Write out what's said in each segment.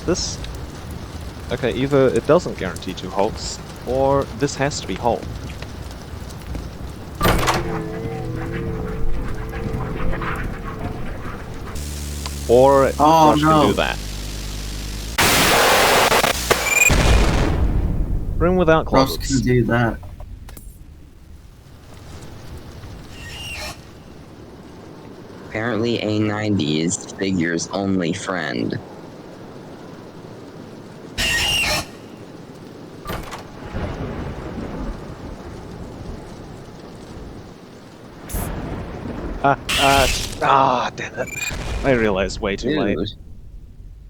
This... Okay, either it doesn't guarantee 2 halts, or this has to be halt. Or Rush can do that. Room without closets. Rush can do that. Apparently A90 is Figure's only friend. Damn it. I realized way too late. Dude.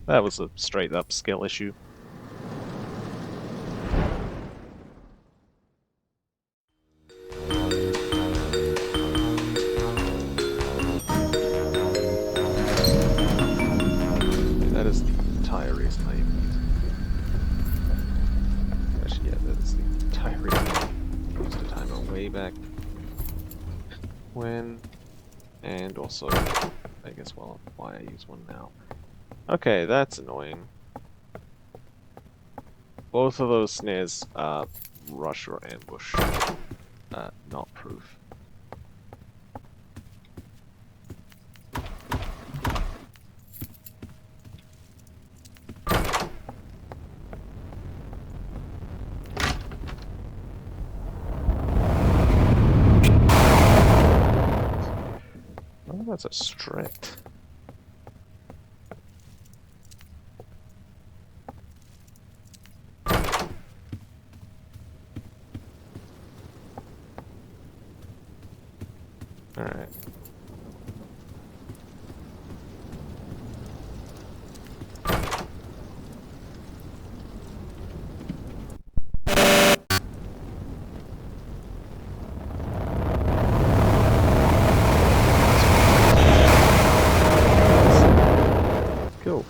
That was a straight up skill issue. That is the entire reason I used. Actually, yeah, that is the entire reason I used a timer way back when. And also, I guess, well, why I use one now. Okay, that's annoying. Both of those snares are rush or ambush, not proof. Oh, that's a strict. Alright. Go.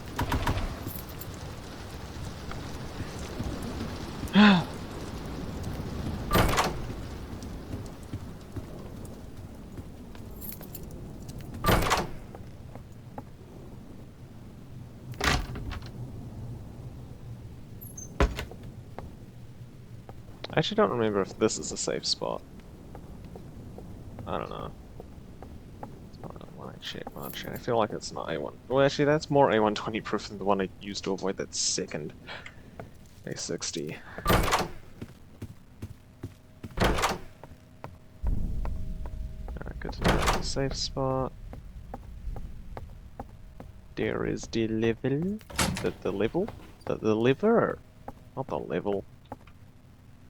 I actually don't remember if this is a safe spot. I don't know. It's not a one I check much. I feel like it's not A1. Well, actually, that's more A120 proof than the one I used to avoid that second A60. Alright, good to know. Safe spot. There is the level. The level? The liver? Not the level.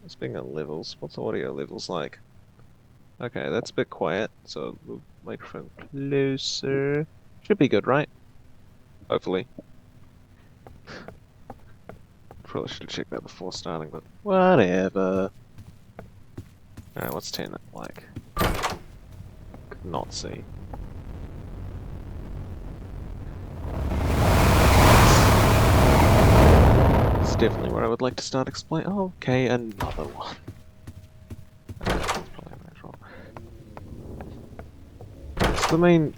Speaking of levels, what's audio levels like? Okay, that's a bit quiet, so the microphone closer. Should be good, right? Hopefully. Probably should have checked that before starting, but whatever. Alright, what's 10 like? Could not see. It's definitely where I would like to start explaining. Oh, okay, another one. That's probably natural. So the main,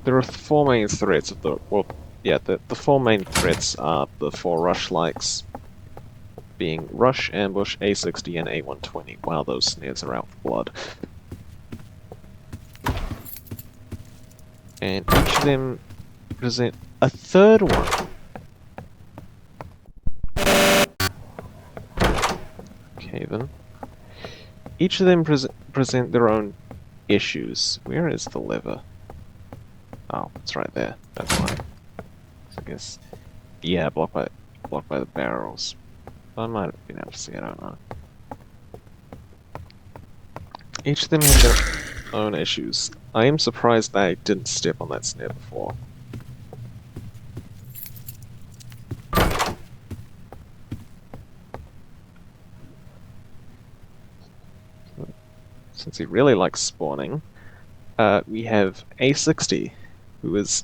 there are 4 main threats of the, well, yeah, the 4 main threats are the 4 rush likes, being rush, ambush, A60, and A120. Wow, those snares are out for blood. And each of them present a third one. Okay then. Each of them present their own issues. Where is the lever? Oh, it's right there. That's fine. So I guess, yeah, blocked by the barrels. I might have been able to see. I don't know. Each of them have their own issues. I am surprised I didn't step on that snare before. Since he really likes spawning, we have A60, who is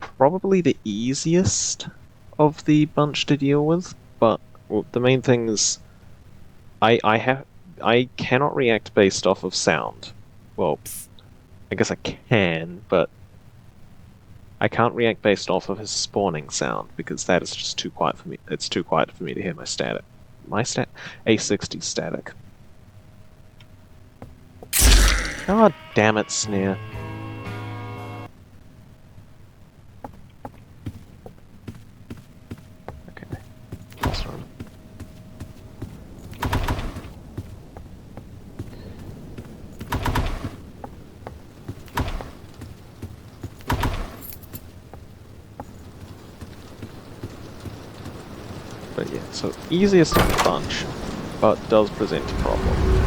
probably the easiest of the bunch to deal with, but well, the main thing is I cannot react based off of sound. Well, I guess I can, but I can't react based off of his spawning sound because that is just too quiet for me. It's too quiet for me to hear my static. A60 static. God damn it, Snare. Okay. Last one. But yeah, so easiest of the bunch, but does present a problem.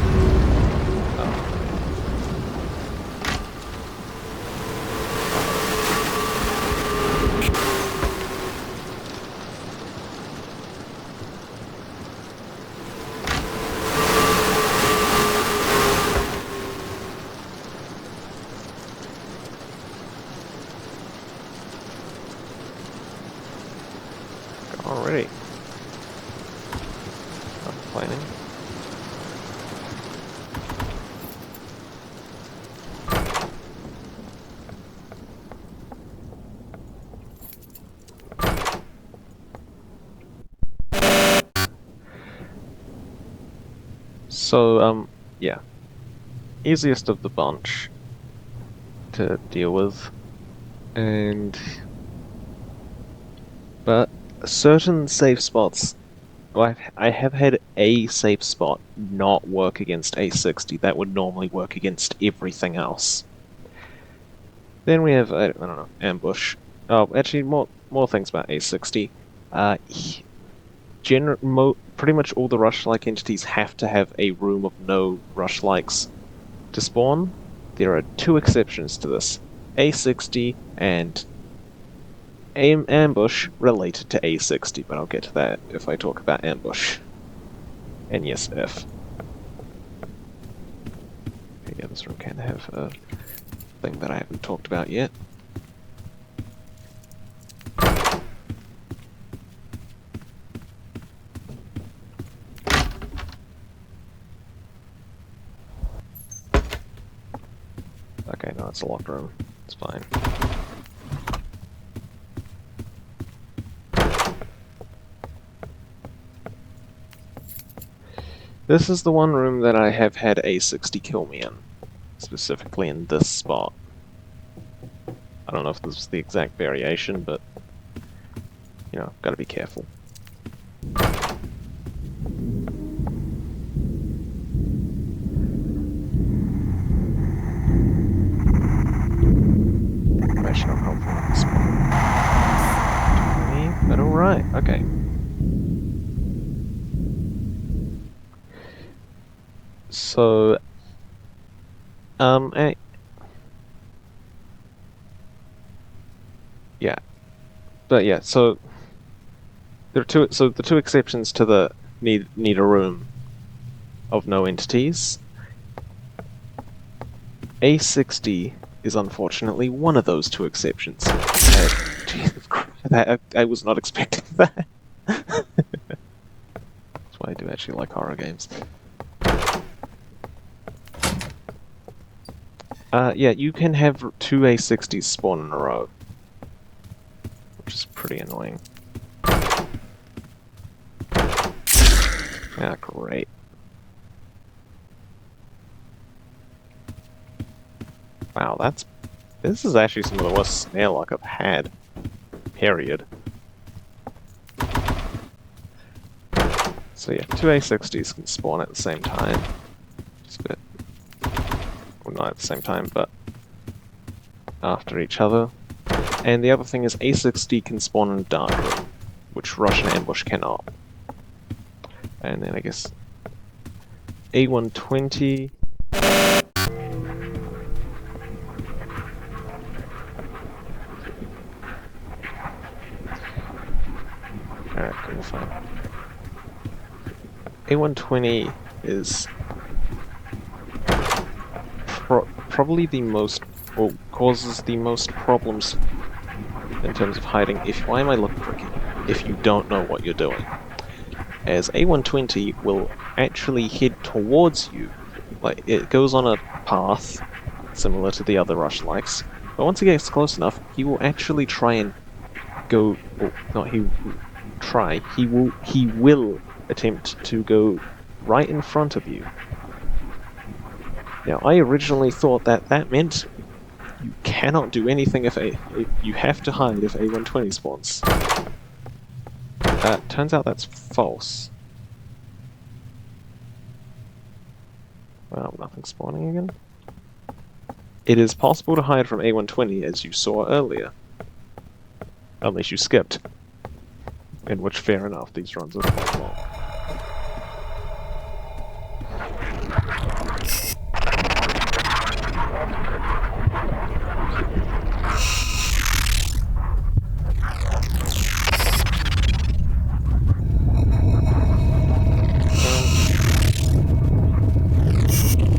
Already. Not complaining. So, yeah. Easiest of the bunch to deal with. But certain safe spots, well, I have had a safe spot not work against A60 that would normally work against everything else. Then we have, I don't know, ambush. Oh, actually, more things about A60. Pretty much all the rush-like entities have to have a room of no rush-likes to spawn. There are two exceptions to this. A60 and ambush related to A60, but I'll get to that if I talk about ambush. And yes, if. Okay, yeah, this room can have a thing that I haven't talked about yet. Okay, no, it's a locked room. It's fine. This is the one room that I have had A60 kill me in. Specifically in this spot. I don't know if this was the exact variation, but, you know, gotta be careful. Actually, not helpful in this spot. But alright, okay. So, yeah, but yeah. So there are two. So the two exceptions to the need a room of no entities. A60 is unfortunately one of those two exceptions. I was not expecting that. That's why I do actually like horror games. Yeah, you can have two A60s spawn in a row, which is pretty annoying. Ah, great. Wow, this is actually some of the worst snare luck I've had. Period. So yeah, two A60s can spawn at the same time. Just a bit. Well, not at the same time, but after each other. And the other thing is A60 can spawn in a dark room, which Rush and Ambush cannot. And then I guess A120. Alright, cool, fine. A120 is probably the most, or causes the most problems in terms of hiding. Why am I looking for a key? If you don't know what you're doing. As A120 will actually head towards you. Like, it goes on a path, similar to the other rush likes, But once he gets close enough, he will actually try and go, or not he will try, he will attempt to go right in front of you. Now, I originally thought that that meant you cannot do anything if you have to hide if A120 spawns. Turns out that's false. Well, nothing's spawning again. It is possible to hide from A120 as you saw earlier. Unless you skipped. In which, fair enough, these runs are quite long.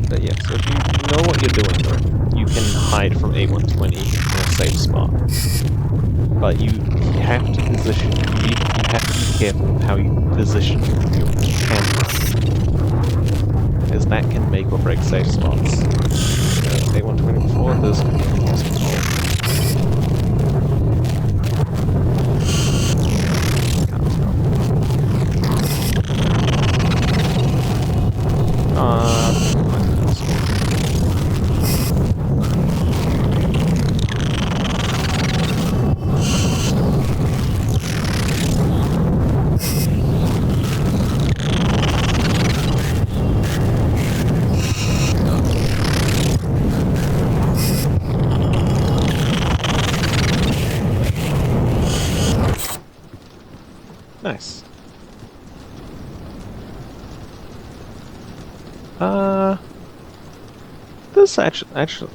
But yeah, so if you know what you're doing, you can hide from A120 in a safe spot. But you have to position, you have to be careful of how you position your camera, as that can make or break safe spots. A120 before, this can be possible. Nice. This actually,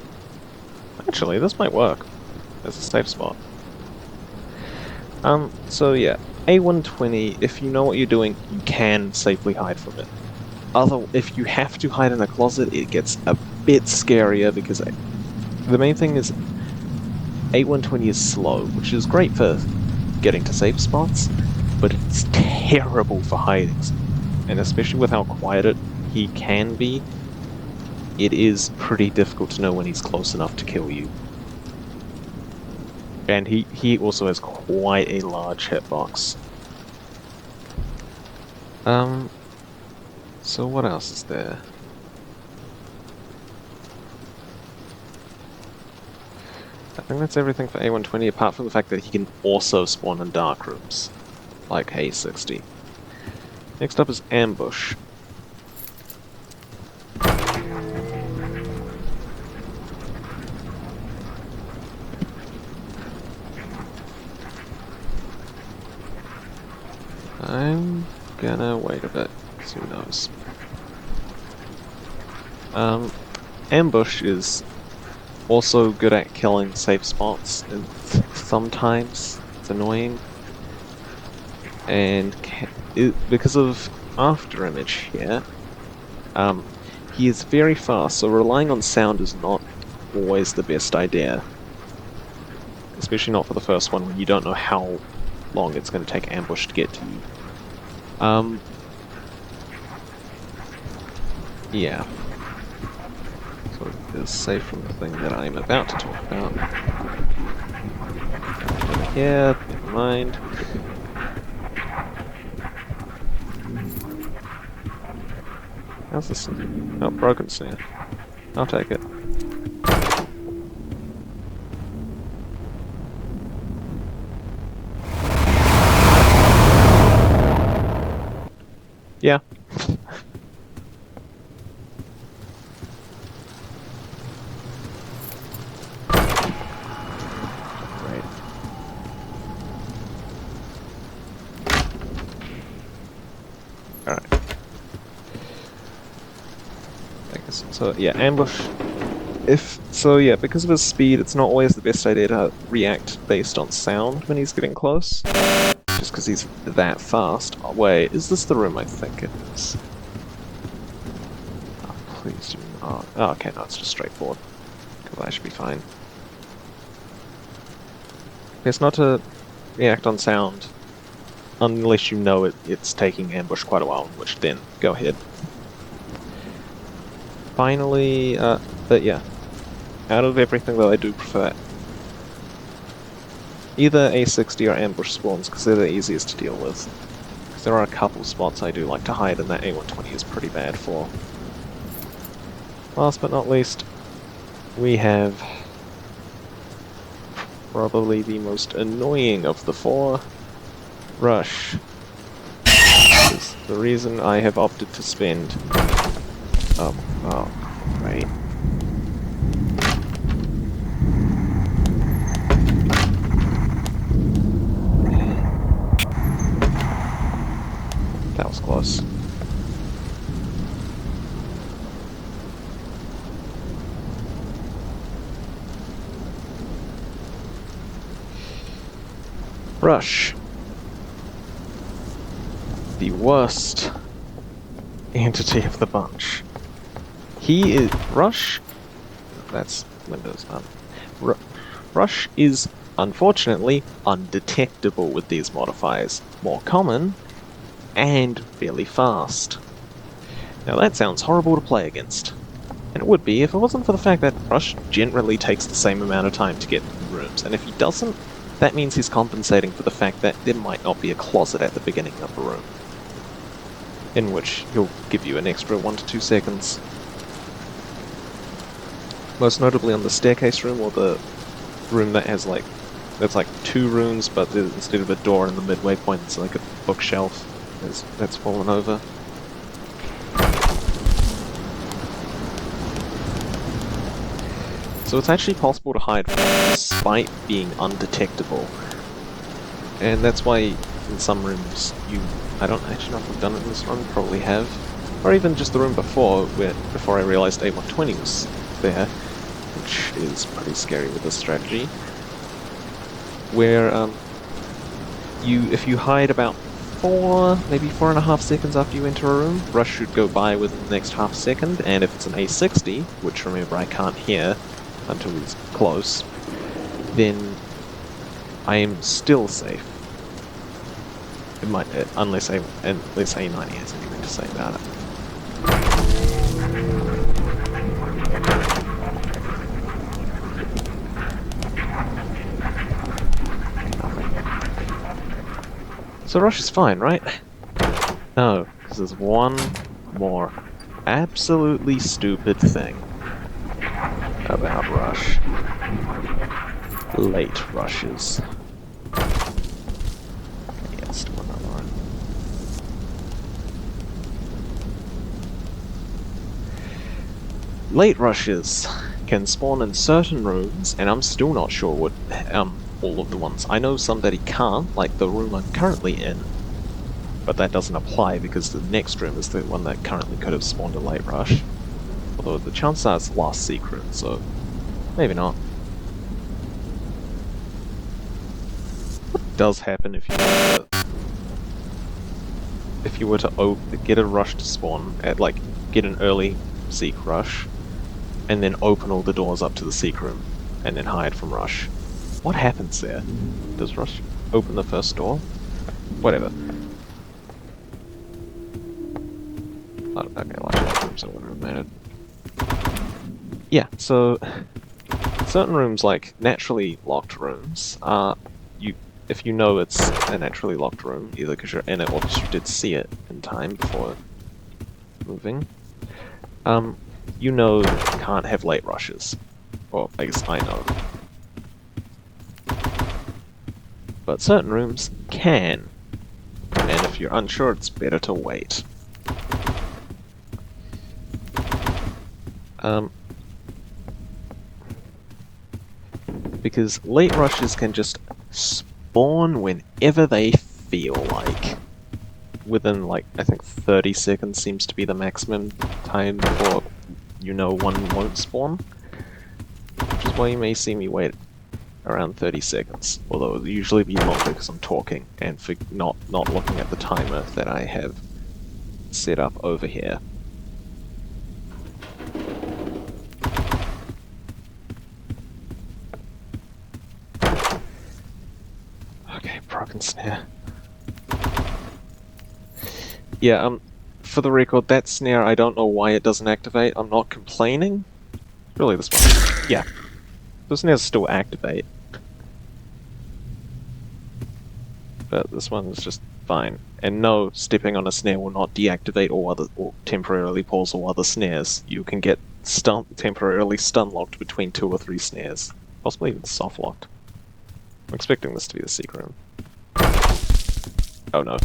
this might work as a safe spot. So yeah, A120, if you know what you're doing, you can safely hide from it. If you have to hide in a closet, it gets a bit scarier because the main thing is A120 is slow, which is great for getting to safe spots, but it's terrible for hiding. And especially with how quiet he can be, it is pretty difficult to know when he's close enough to kill you. And he also has quite a large hitbox. So what else is there? I think that's everything for A120, apart from the fact that he can also spawn in dark rooms, like A60. Next up is Ambush. I'm gonna wait a bit, because who knows. Ambush is also good at killing safe spots, and sometimes it's annoying. And because of after image here, he is very fast, so relying on sound is not always the best idea. Especially not for the first one when you don't know how long it's going to take Ambush to get to you. Yeah. So it is safe from the thing that I'm about to talk about. Yeah, never mind. How's this? Oh, broken snare. I'll take it. Yeah. Great. Alright. So yeah, Ambush. Because of his speed, it's not always the best idea to react based on sound when he's getting close. Just because he's that fast. Oh, wait, is this the room I think it is? Oh, please do not. Oh, okay, no, it's just straightforward. Because I should be fine. It's not to react on sound unless you know it's taking Ambush quite a while, which then, go ahead. Finally, but yeah. Out of everything that I do prefer Either A60 or ambush spawns, because they're the easiest to deal with. Because there are a couple spots I do like to hide, and that A120 is pretty bad for. Last but not least, we have probably the most annoying of the four, Rush. This is the reason I have opted to spend... right. That was close. Rush. The worst entity of the bunch. He is... Rush... That's Windows. Rush is, unfortunately, undetectable with these modifiers. More common, and fairly fast. Now that sounds horrible to play against. And it would be if it wasn't for the fact that Rush generally takes the same amount of time to get rooms, and if he doesn't, that means he's compensating for the fact that there might not be a closet at the beginning of a room, in which he'll give you an extra 1 to 2 seconds. Most notably on the staircase room, or the room that has like, that's like 2 rooms, but instead of a door in the midway point, it's like a bookshelf that's fallen over. So it's actually possible to hide from him despite being undetectable. And that's why in some rooms I don't actually know if I've done it in this room, probably have. Or even just the room before, before I realized A120 was there, which is pretty scary with this strategy. Where if you hide about 4, maybe 4.5 seconds after you enter a room, Rush should go by within the next half second, and if it's an A60, which remember I can't hear until he's close, then I am still safe. It might, unless A90 has anything to say about it. So Rush is fine, right? No, this is one more absolutely stupid thing about Rush. Late rushes. Yeah, still another one. Late rushes can spawn in certain rooms, and I'm still not sure what all of the ones. I know some that he can't, like the room I'm currently in, but that doesn't apply because the next room is the one that currently could have spawned a late rush. Although the chances are it's the last secret, so maybe not. What does happen if you were to get a rush to spawn at get an early seek rush, and then open all the doors up to the seek room, and then hide from Rush? What happens there? Does Rush open the first door? Whatever. Okay, locked rooms, I wouldn't have mattered. Yeah, so certain rooms, like naturally locked rooms, if you know it's a naturally locked room, either because you're in it or because you did see it in time before moving, you know you can't have late rushes. Well, I guess I know. But certain rooms can, and if you're unsure, it's better to wait. Because late rushes can just spawn whenever they feel like. Within, I think 30 seconds seems to be the maximum time before one won't spawn. Which is why you may see me wait around 30 seconds, although it'll usually be longer because I'm talking and for not looking at the timer that I have set up over here. Okay, broken snare. Yeah, for the record, that snare, I don't know why it doesn't activate. I'm not complaining. Really, this one. Yeah. The snares still activate. but this one is just fine. And no, stepping on a snare will not deactivate or temporarily pause all other snares. You can get temporarily stun locked between 2 or 3 snares, possibly even soft locked. I'm expecting this to be the secret room. Oh no.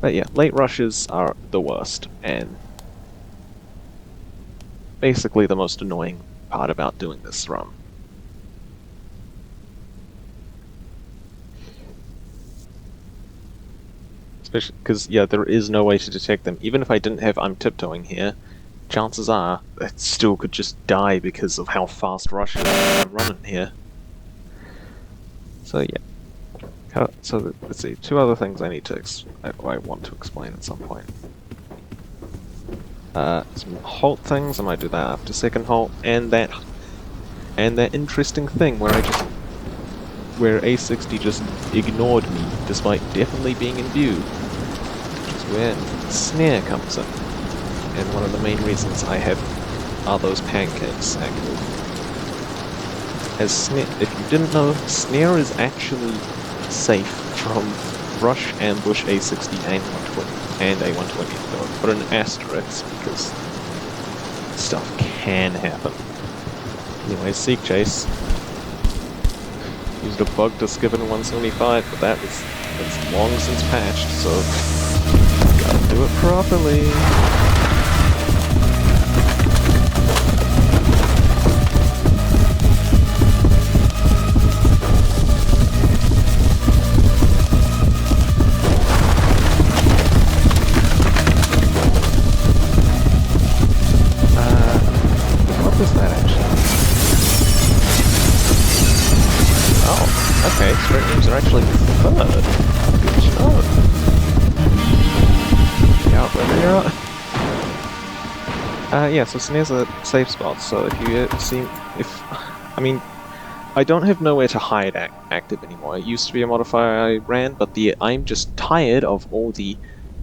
But yeah, late rushes are the worst, and basically the most annoying part about doing this run. Especially because, yeah, there is no way to detect them. Even if I didn't have I'm tiptoeing here, chances are it still could just die because of how fast rushes I'm running here. So yeah. So let's see, 2 other things I need to I want to explain at some point. Some halt things, I might do that after second halt, and that interesting thing where where A60 just ignored me despite definitely being in view, which is where snare comes in. And one of the main reasons I have are those pancakes active. As snare, if you didn't know, snare is actually safe from rush, ambush, A60, and A120. So I put an asterisk because stuff can happen. Anyway, Seek Chase. Used a bug to skip in 175, but that's long since patched, so gotta do it properly. Okay, straight names are actually preferred. Good job. Yeah, where they are. Yeah, so snares are safe spots, so if you see... I mean, I don't have nowhere to hide active anymore. It used to be a modifier I ran, but I'm just tired of all the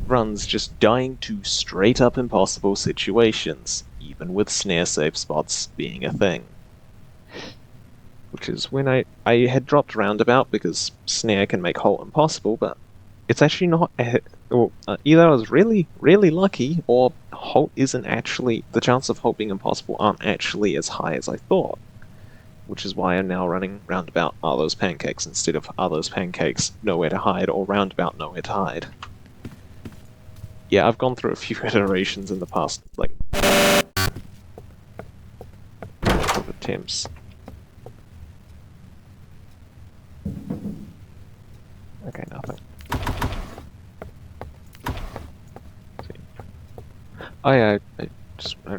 runs just dying to straight-up impossible situations, even with snare safe spots being a thing. Which is when I had dropped Roundabout because snare can make Halt impossible, but it's actually not... either I was really, really lucky, or Halt isn't actually... The chance of Halt being impossible aren't actually as high as I thought. Which is why I'm now running Roundabout Are Those Pancakes instead of Are Those Pancakes Nowhere to Hide, or Roundabout Nowhere to Hide. Yeah, I've gone through a few iterations in the past, like... of attempts. Okay, nothing. Oh yeah, I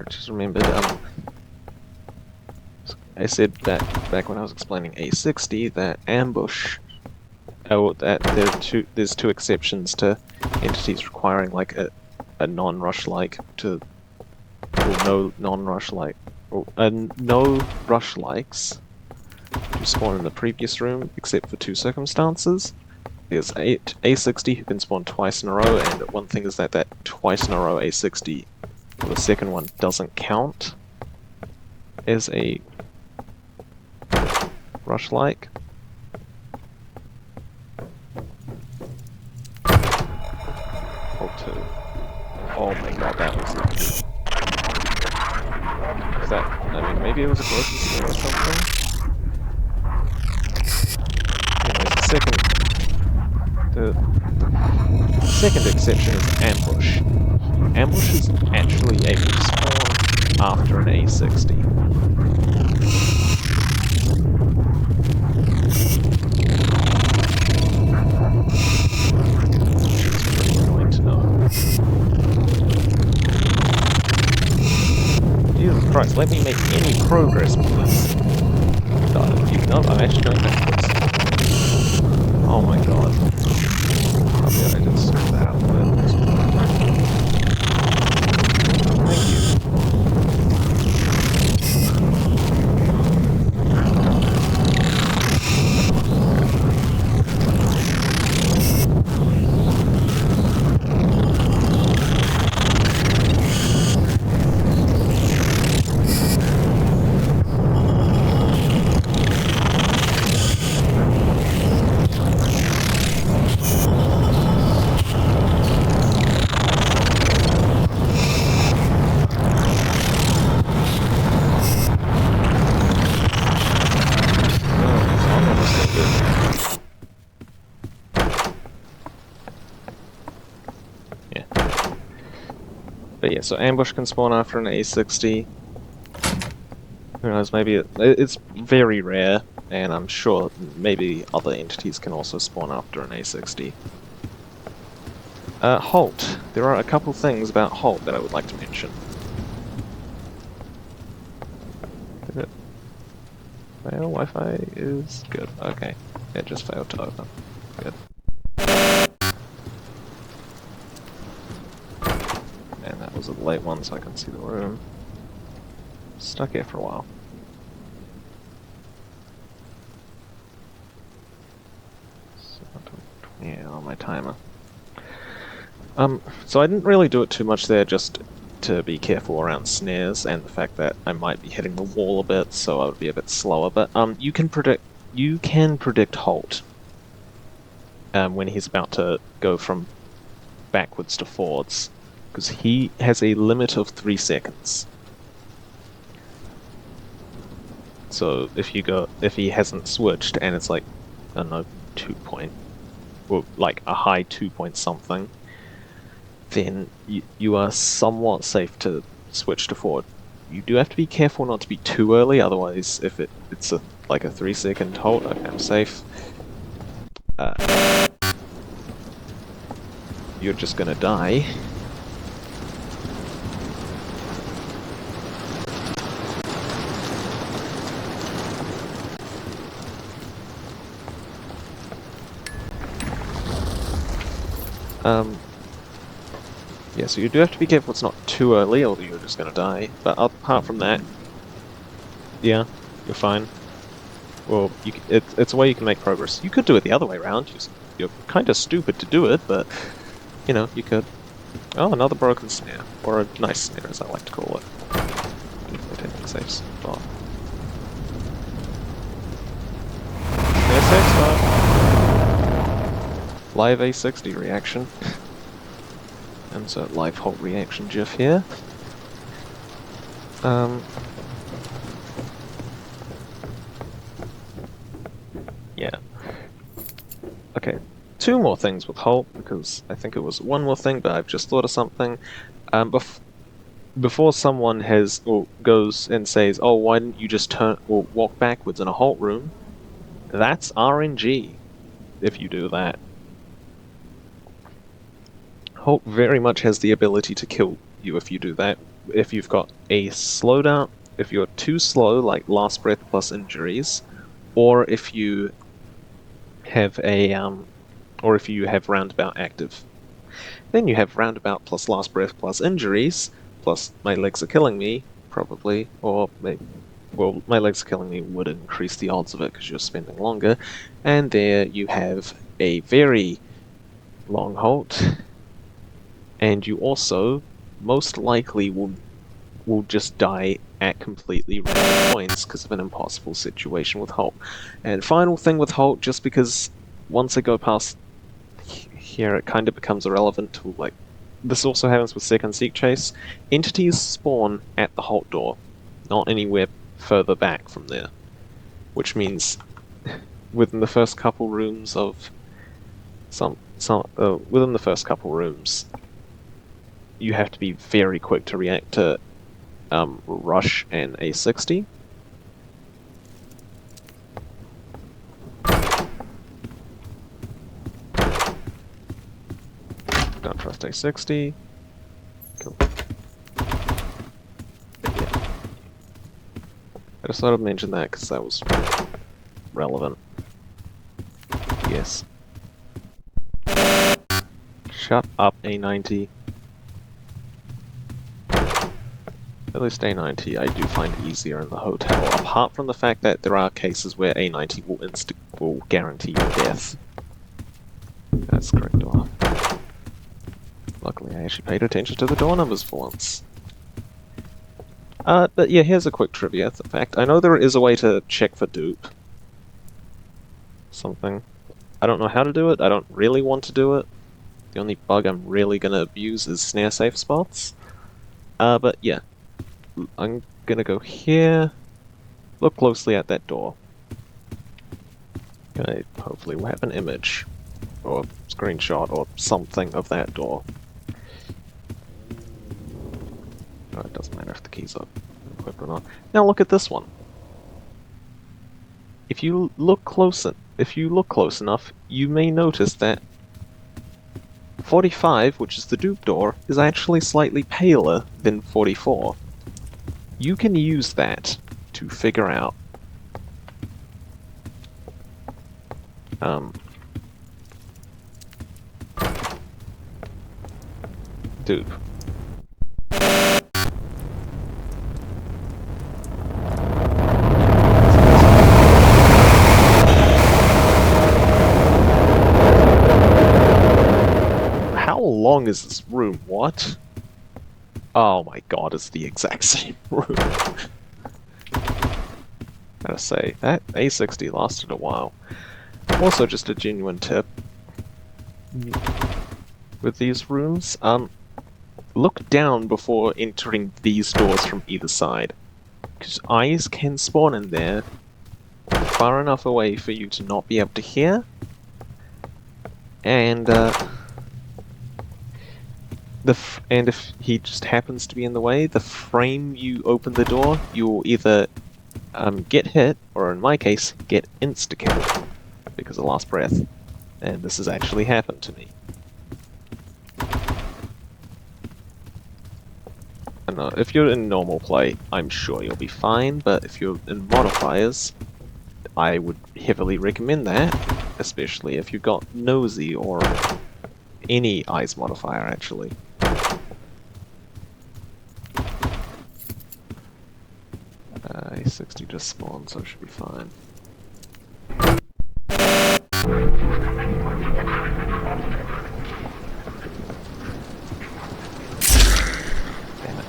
just remembered, I said back when I was explaining A60 that ambush, there's 2 exceptions to entities requiring like a non-rush like or no non-rush like, or no rush likes to spawn in the previous room, except for 2 circumstances. There's A60 who can spawn twice in a row, and one thing is that twice in a row A60, the second one, doesn't count as a rush-like. Halt 2. Oh my god, that was lucky. Is that... I mean, maybe it was a broken snare or something? Anyways, the second exception is ambush. Ambush is actually able to spawn after an A60. It's pretty annoying to know. Jesus Christ, let me make any progress, please. No, I'm actually going backwards. Oh my god. Oh yeah, I did screw that up, but... Thank you. But yeah, so ambush can spawn after an A60. Who knows, maybe it's very rare, and I'm sure maybe other entities can also spawn after an A60. Halt. There are a couple things about Halt that I would like to mention. Did it fail? Wi-Fi is good. Okay. It just failed to open. Good. And that was a late one, so I couldn't see the room. Stuck here for a while. Yeah, on my timer. So I didn't really do it too much there, just to be careful around snares and the fact that I might be hitting the wall a bit, so I would be a bit slower. But you can predict Halt when he's about to go from backwards to forwards, because he has a limit of 3 seconds. So if he hasn't switched and it's like, I don't know, 2 point, or like a high 2 point something, then you are somewhat safe to switch to forward. You do have to be careful not to be too early, otherwise if it's like a 3 second halt, okay, I'm safe. You're just gonna die. Yeah, so you do have to be careful it's not too early, or you're just gonna die. But apart from that, yeah, you're fine. Well, it's a way you can make progress. You could do it the other way around. You're kind of stupid to do it, but, you know, you could. Oh, another broken snare. Or a nice snare, as I like to call it. Definitely safe spot. Snare safe spot. Live A60 reaction. Insert live Halt reaction gif here. Yeah. Okay, 2 more things with Halt, because I think it was 1 more thing, but I've just thought of something. Before someone goes and says, "Oh, why didn't you just turn or walk backwards in a Halt room?" That's RNG. If you do that, Halt very much has the ability to kill you if you do that. If you've got a slowdown, if you're too slow, like last breath plus injuries, or if you have or if you have roundabout active. Then you have roundabout plus last breath plus injuries, plus my legs are killing me, probably, or maybe, well, my legs are killing me would increase the odds of it because you're spending longer, and there you have a very long halt, and you also most likely will just die at completely random points because of an impossible situation with Halt. And final thing with Halt, just because once I go past here it kind of becomes irrelevant to, like, this also happens with second seek chase. Entities spawn at the Halt door, not anywhere further back from there. Which means within the first couple rooms of within the first couple rooms, you have to be very quick to react to Rush and A60. Don't trust A60. Cool. Yeah. I just thought I'd mention that because that was relevant. Yes. Shut up, A90. At least A90 I do find easier in the hotel, apart from the fact that there are cases where A90 will guarantee your death. That's correct door. Luckily I actually paid attention to the door numbers for once. But yeah, here's a quick trivia fact. I know there is a way to check for dupe. Something. I don't know how to do it, I don't really want to do it. The only bug I'm really gonna abuse is snare safe spots. But yeah. I'm gonna go here, look closely at that door. Okay, hopefully we'll have an image, or screenshot, or something of that door. it doesn't matter if the keys are equipped or not. Now look at this one. If you look close enough, you may notice that 45, which is the dupe door, is actually slightly paler than 44. You can use that to figure out dupe. How long is this room? What? Oh my god, it's the exact same room. Gotta say, that A60 lasted a while. Also, just a genuine tip with these rooms, look down before entering these doors from either side, because eyes can spawn in there far enough away for you to not be able to hear, and if he just happens to be in the way, the frame you open the door, you'll either get hit, or in my case, get insta-killed because of last breath. And this has actually happened to me. I know, if you're in normal play, I'm sure you'll be fine, but if you're in modifiers, I would heavily recommend that, especially if you've got nosy or any eyes modifier, actually. A60 just spawned, so it should be fine. Damn it.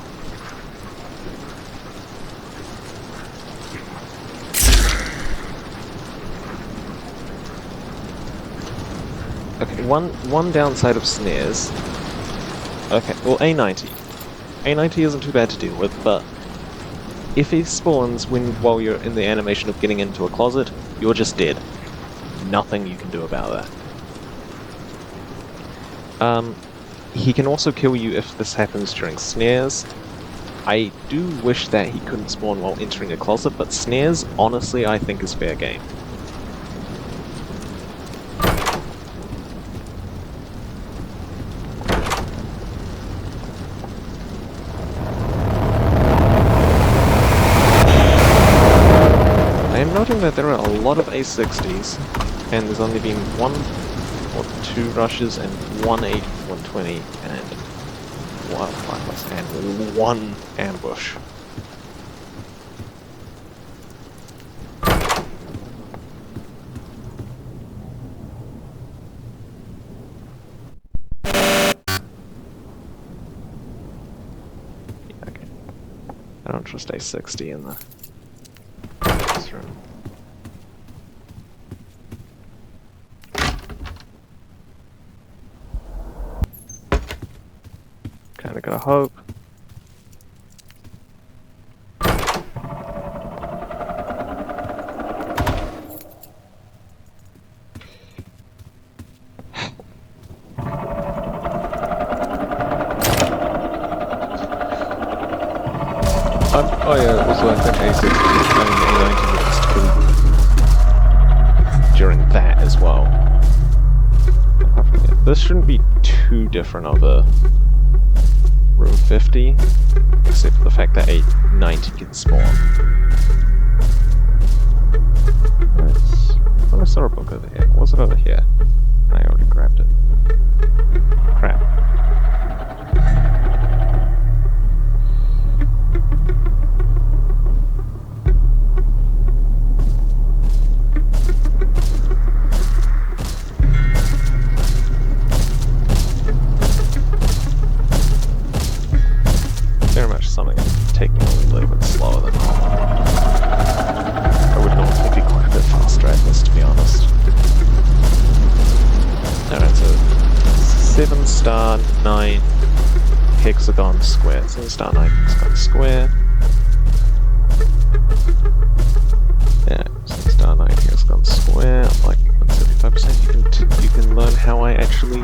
Okay, one downside of snares. Okay, well, A90. A90 isn't too bad to deal with, but if he spawns while you're in the animation of getting into a closet, you're just dead. Nothing you can do about that. He can also kill you if this happens during snares. I do wish that he couldn't spawn while entering a closet, but snares, honestly, I think is fair game. Noting that there are a lot of A60s, and there's only been 1 or 2 rushes and 1 A120 and 1 ambush. Okay. I don't trust A60 in this room. Kinda gotta hope. Oh yeah, also I think A60 and A90 just during that as well. This shouldn't be too different of a room 50, except for the fact that A90 can spawn. Oh, I saw a book over here. Was it over here? I already grabbed it. Crap. Very much something taking a little bit slower than normal. I would normally be quite a bit faster at this, to be honest. Alright, so 7 star 9 hexagon square. 7 star 9 hexagon square. Yeah, 7 star 9 hexagon square. Like 75%. You can learn how I actually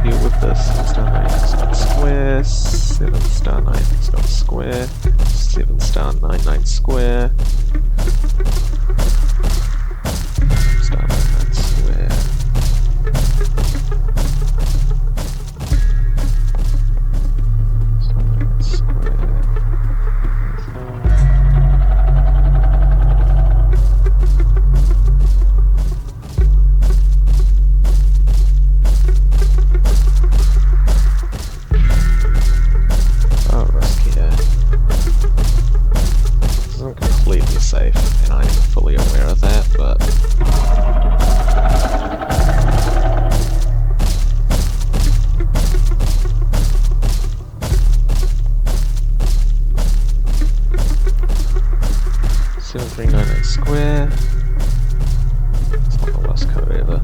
deal with this. 7 star 9 x dot square, 7 star 9 x dot square, 7 star 9 9 square, star 9 9 square. Star 9 9 square. Oh, risk here. This isn't completely safe, and I am fully aware of that, but seven three nine eight square. It's not the worst code ever.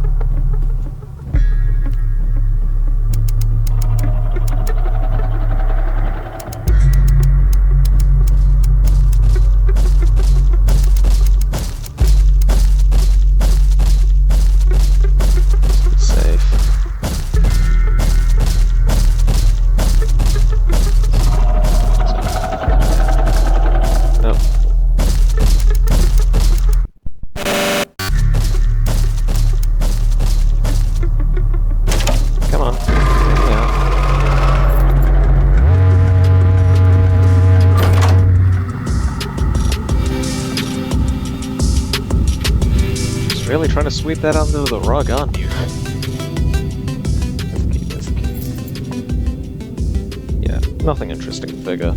Safe. Nope. Come on. Yeah. Just really trying to sweep that under the rug, aren't you? That's the key. Yeah, nothing interesting figure.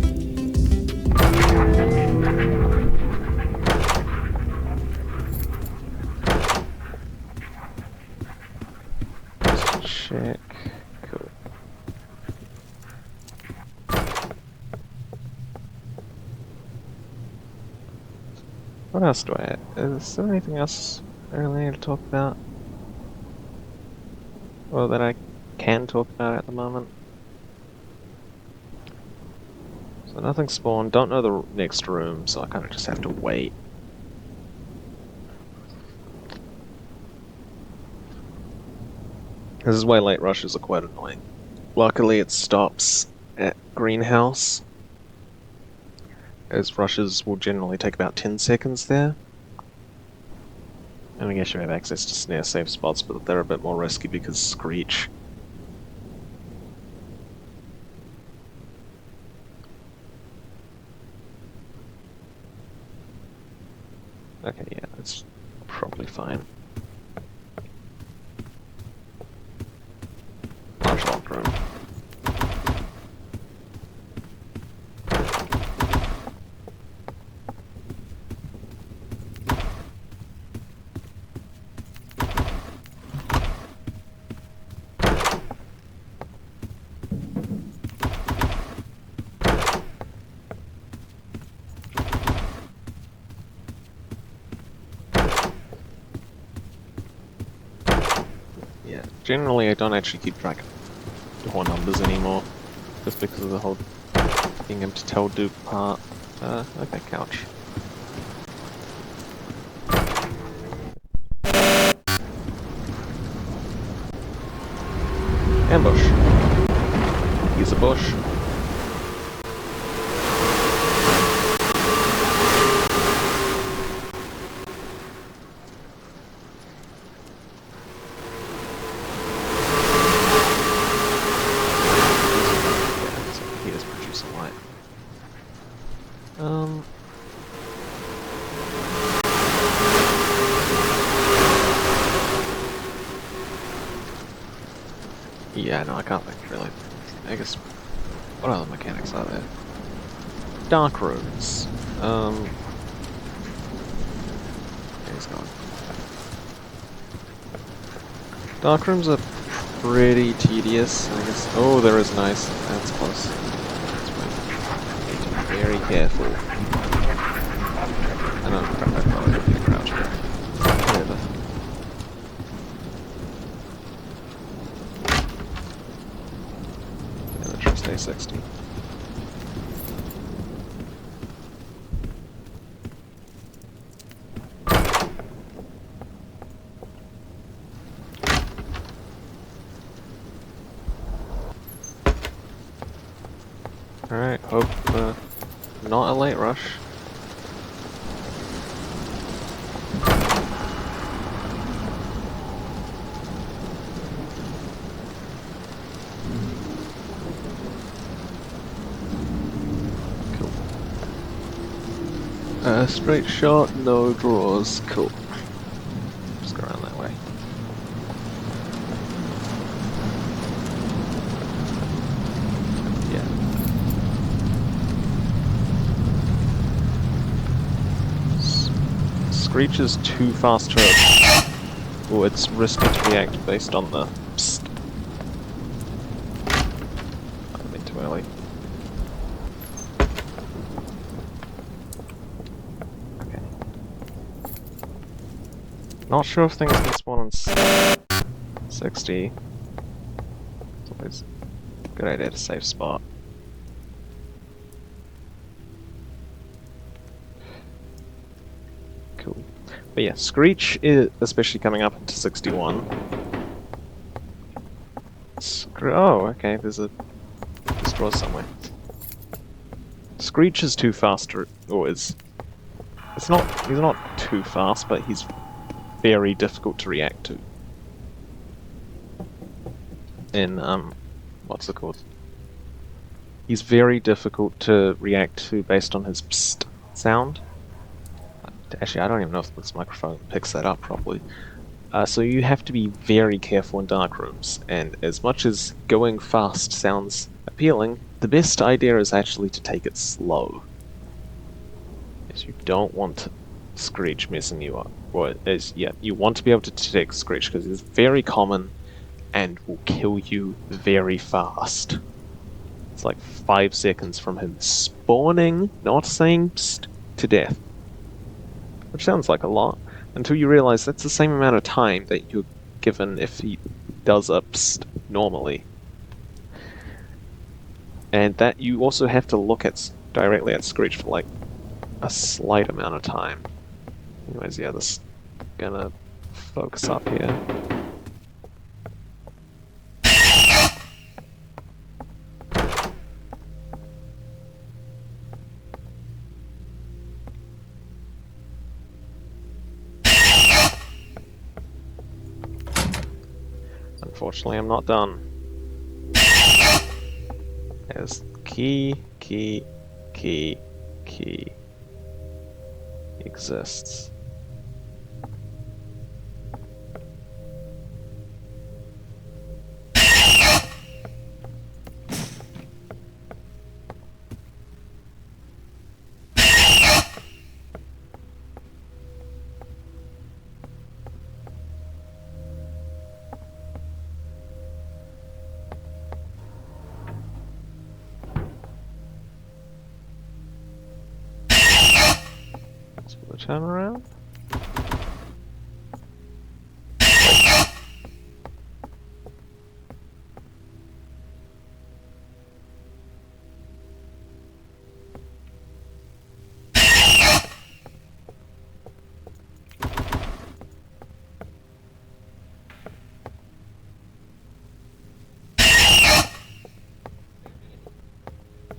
Just check. Cool. What else do I have? Is there anything else I really need to talk about? Or that I can talk about at the moment? So nothing spawned, don't know the next room, so I kind of just have to wait. This is why late rushes are quite annoying. Luckily it stops at greenhouse, as rushes will generally take about 10 seconds there. And I guess you have access to snare safe spots, but they're a bit more risky because Screech. Okay, yeah, that's probably fine. Large locked room. Yeah, generally I don't actually keep track of door numbers anymore, just because of the whole being able to tell Duke apart. Okay, couch. Ambush. Use a bush. He is producing light. Yeah, no, I can't think really. I guess, what other mechanics are there? Dark rooms. He's gone. Dark rooms are pretty tedious, I guess. Oh, there is nice. That's close. That's right. Need to be very careful. I know, crap, I probably don't need to crouch, but whatever. Yeah, let's try stay 60. Hope not a late rush. Cool. Straight shot, no draws. Cool. Just go around that way. Yeah. Screech is too fast to... or it's risky to react based on the... Psst. Might have been too early. Okay. Not sure if things can spawn on 60. It's always a good idea to save spot. Cool. But yeah, Screech is especially coming up into 61. Oh, okay, there's a straw somewhere. Screech is too fast, or is... he's not too fast, but he's very difficult to react to. In, what's it called? He's very difficult to react to based on his psst sound. Actually, I don't even know if this microphone picks that up properly. So you have to be very careful in dark rooms, and as much as going fast sounds appealing, the best idea is actually to take it slow. Because you don't want Screech messing you up. You want to be able to detect Screech because it's very common and will kill you very fast. It's like 5 seconds from him spawning, not saying psst, to death. Which sounds like a lot, until you realize that's the same amount of time that you're given if he does a psst normally. And that you also have to look at directly at Screech for like a slight amount of time. Anyways, yeah, this is gonna focus up here. Unfortunately, I'm not done. There's key exists. Turn around.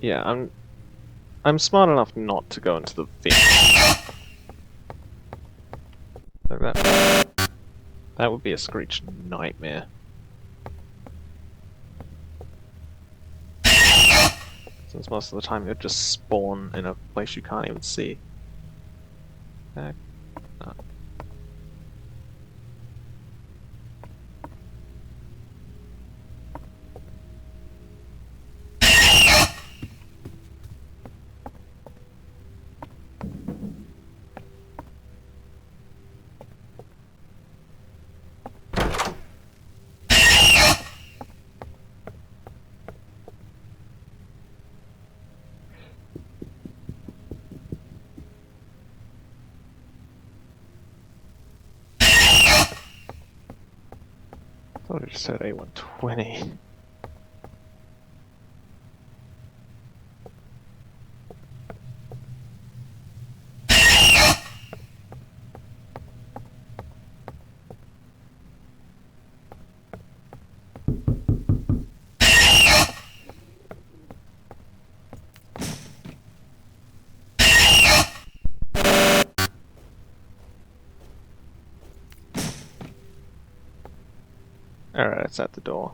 Yeah, I'm smart enough not to go into the vent. Like that. That would be a Screech nightmare. Since most of the time you'll just spawn in a place you can't even see. Back. Up. I thought it just said A120. Alright, it's at the door.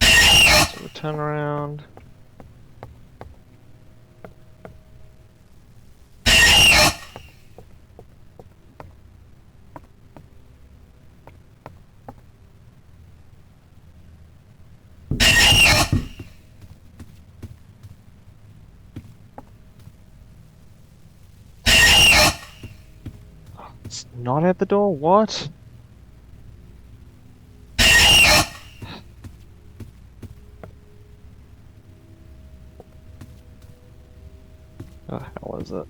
So we turn around. It's not at the door? What? What the hell is it?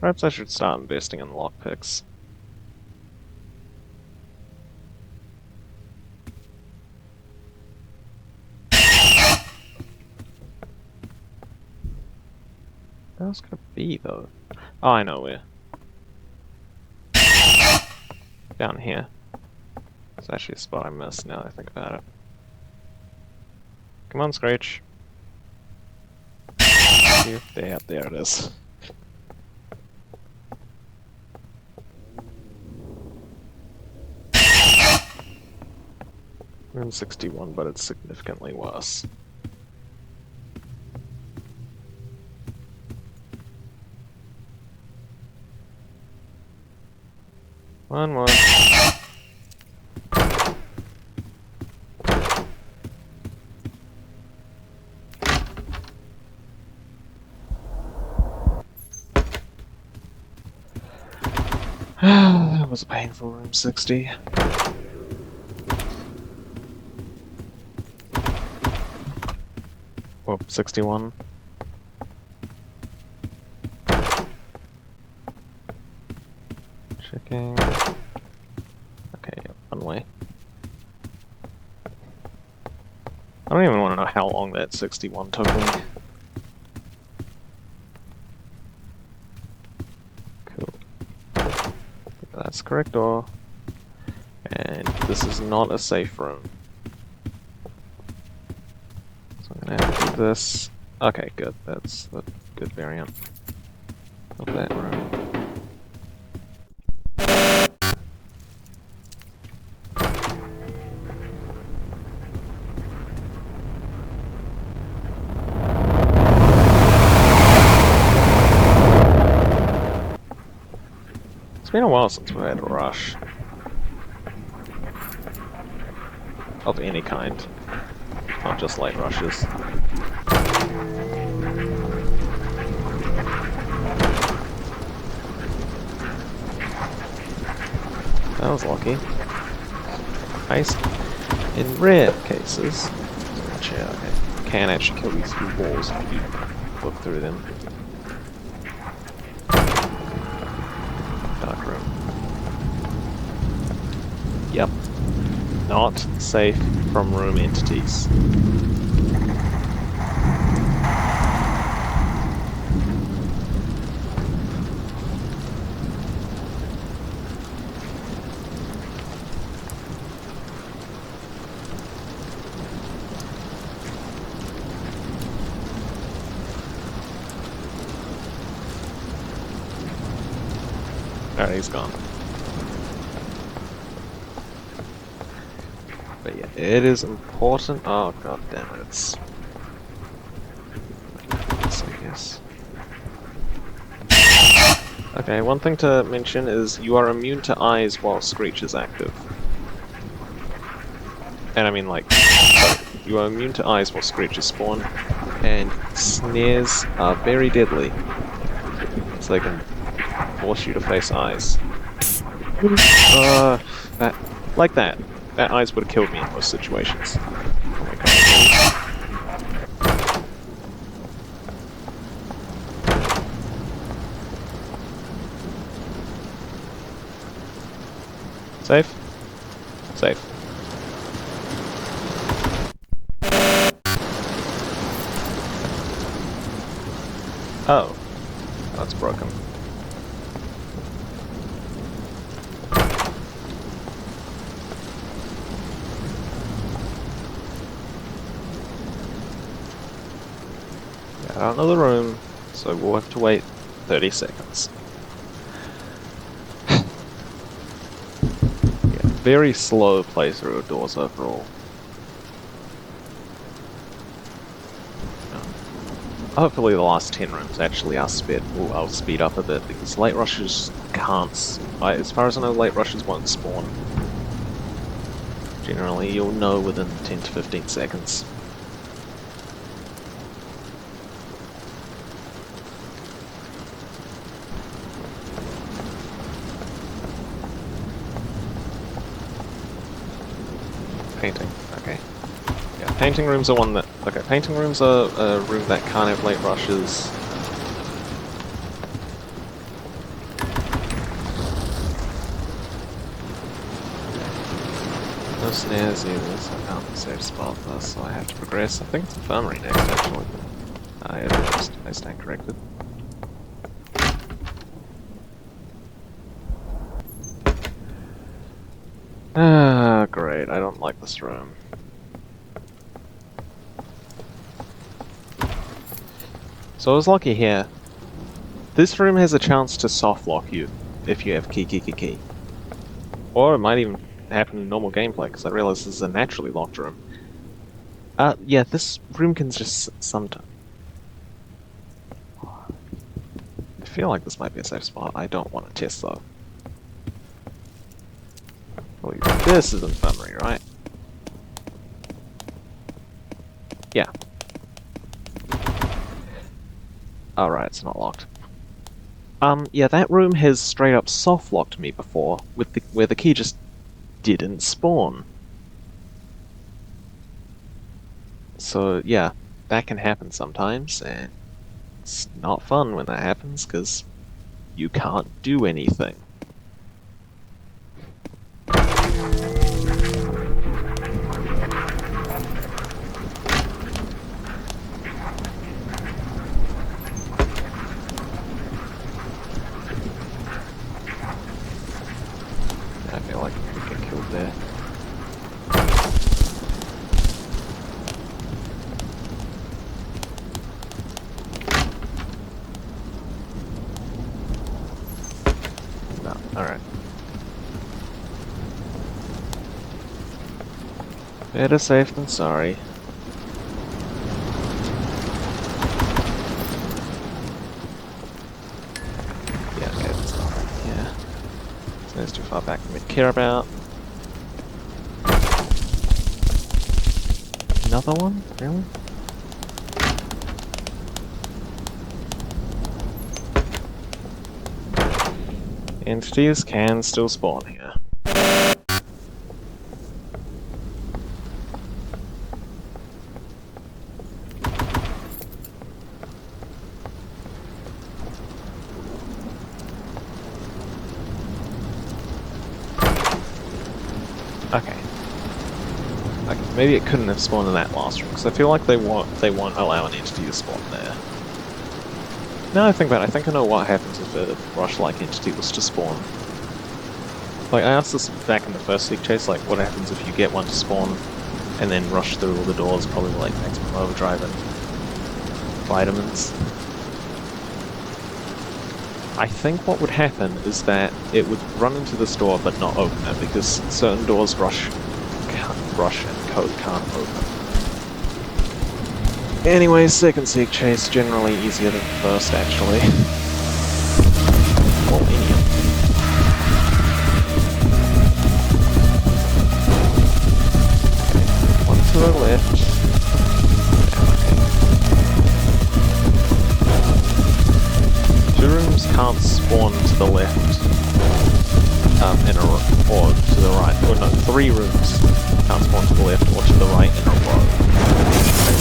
Perhaps I should start investing in lockpicks. Where else could it be, though? Oh, I know where. Down here. It's actually a spot I missed now that I think about it. Come on, Screech. There it is. Room 61, but it's significantly worse. One more. That was a painful room 60. Well, 61. Checking. Okay, one way. I don't even want to know how long that 61 took me. Cool. That's the correct door. And this is not a safe room. So I'm gonna have to do this. Okay, good. That's the good variant of that room. It's been a while since we had a rush. Of any kind. Not just light rushes. That was lucky. Nice. In rare cases, yeah, okay, you can actually kill these through walls if you look through them. Dark room. Yep. Not safe from room entities. Alright, he's gone. But yeah, it is important. Oh god damn it, it's... I guess. Okay, one thing to mention is you are immune to eyes while Screech is active. And I mean like, sorry, you are immune to eyes while Screech is spawned, and snares are very deadly. So they can force you to face eyes. Like that. That eyes would have killed me in most situations. Oh my god. Safe? Safe. Oh. That's broken. Got another room, so we'll have to wait 30 seconds. Yeah, very slow playthrough of doors overall. Hopefully the last 10 rooms actually are I'll speed up a bit, because late rushes can't... as far as I know, late rushes won't spawn. Generally, you'll know within 10 to 15 seconds. Painting, okay. Yeah, painting rooms are one that... Okay, painting rooms are a room that can't have late rushes. No snares either, so I can't save spot this, so I have to progress. I think it's Infirmary next, actually. Yeah, I stand corrected. Ah, great, I don't like this room. So I was lucky here. This room has a chance to soft lock you if you have key. Or it might even happen in normal gameplay, because I realize this is a naturally locked room. Yeah, this room can just sometimes... I feel like this might be a safe spot. I don't want to test though. Oh, this is Infirmary, right? Yeah. Alright, it's not locked. Yeah, that room has straight up soft locked me before, where the key just didn't spawn. So yeah, that can happen sometimes, and it's not fun when that happens, because you can't do anything. I feel like I could get killed there. No, alright. Better safe than sorry. Yeah, okay, that's not right. Yeah. So it's too far back for me to care about. Another one? Really? Entities can still spawn here. Okay. Maybe it couldn't have spawned in that last room, because I feel like they won't allow an entity to spawn there. Now I think about it, I think I know what happens if a rush-like entity was to spawn. Like, I asked this back in the first Seek Chase, like, what happens if you get one to spawn, and then rush through all the doors, probably like maximum overdrive and vitamins. I think what would happen is that it would run into this door but not open it, because certain doors rush and code can't open. Anyways, second Seek Chase generally easier than first, actually. Well, one to the left. Two rooms can't spawn to the left, or to the right. Or no, three rooms can't spawn to the left or to the right in a row.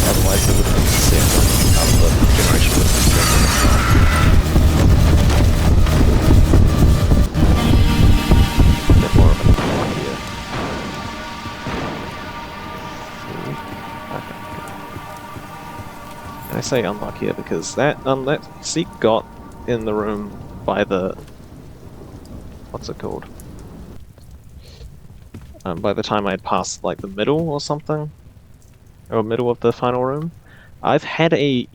Otherwise, it would have been set out of the generation would have been set more of an idea. Okay. And I say unlucky because that Seek got in the room by the... what's it called? By the time I had passed like the middle or something, or middle of the final room. I've had a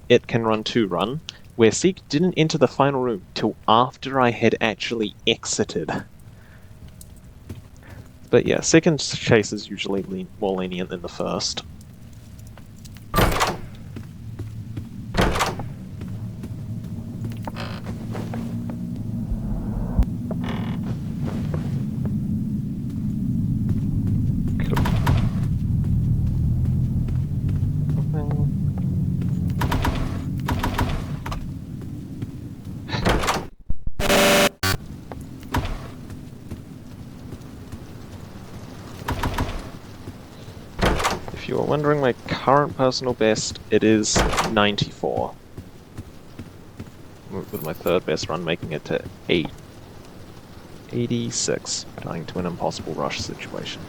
it can run 2 run, where Seek didn't enter the final room till after I had actually exited. But yeah, second chase is usually more lenient than the first. If you are wondering my current personal best, it is 94. With my third best run making it to 86, going to an impossible rush situation.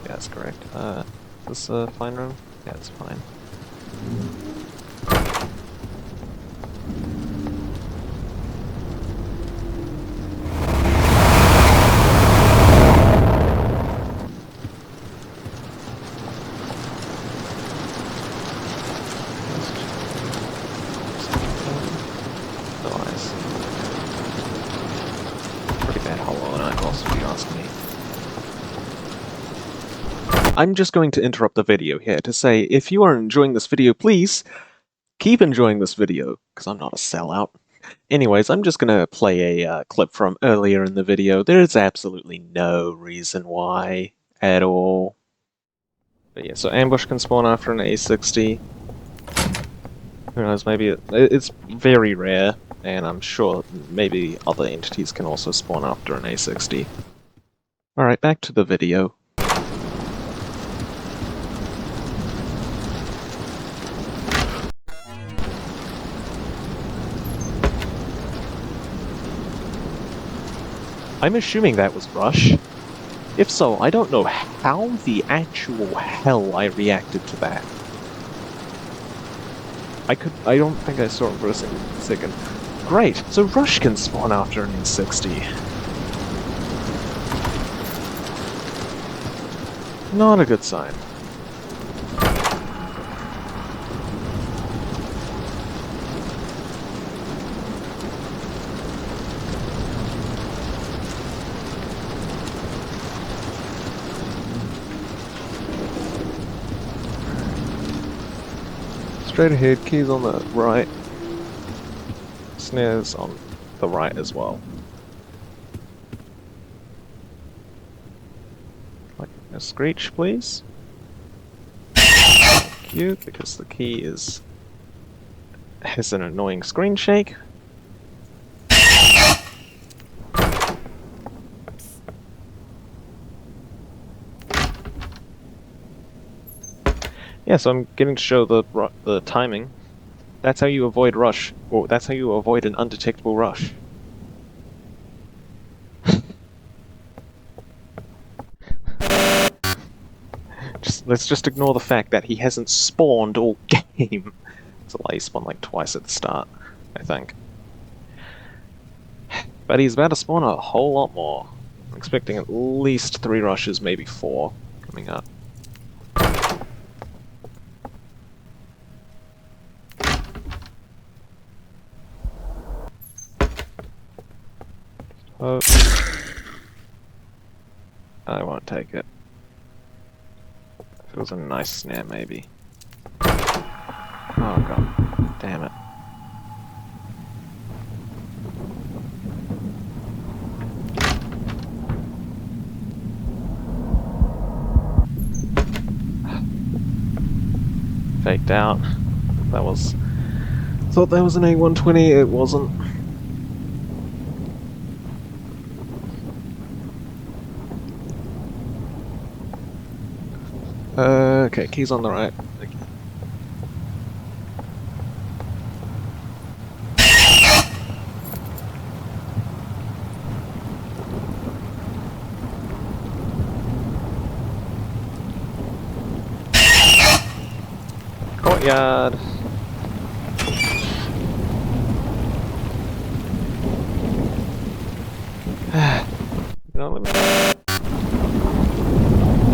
Yeah, that's correct. Is this a fine room? Yeah, it's fine. Nice. Pretty bad Hollow Knight boss, if you ask me. I'm just going to interrupt the video here to say, if you are enjoying this video, please keep enjoying this video, because I'm not a sellout. Anyways, I'm just going to play a clip from earlier in the video. There is absolutely no reason why at all. But yeah, so ambush can spawn after an A60. Who knows, maybe it's very rare, and I'm sure maybe other entities can also spawn after an A60. Alright, back to the video. I'm assuming that was Rush. If so, I don't know how the actual hell I reacted to that. I don't think I saw it for a second. Great, so Rush can spawn after an E60. Not a good sign. Straight ahead, keys on the right. Snares on the right as well. Like a screech, please. Thank you, because the key has an annoying screen shake. Yeah, so I'm getting to show the timing. That's how you avoid rush, or that's how you avoid an undetectable rush. Let's just ignore the fact that he hasn't spawned all game. It's a lie, he spawned like twice at the start, I think. But he's about to spawn a whole lot more. I'm expecting at least 3 rushes, maybe 4, coming up. Oh. I won't take it. If it was a nice snare, maybe. Oh god, damn it. Faked out. Thought that was an A120, it wasn't. Okay, keys on the right. Courtyard. You know,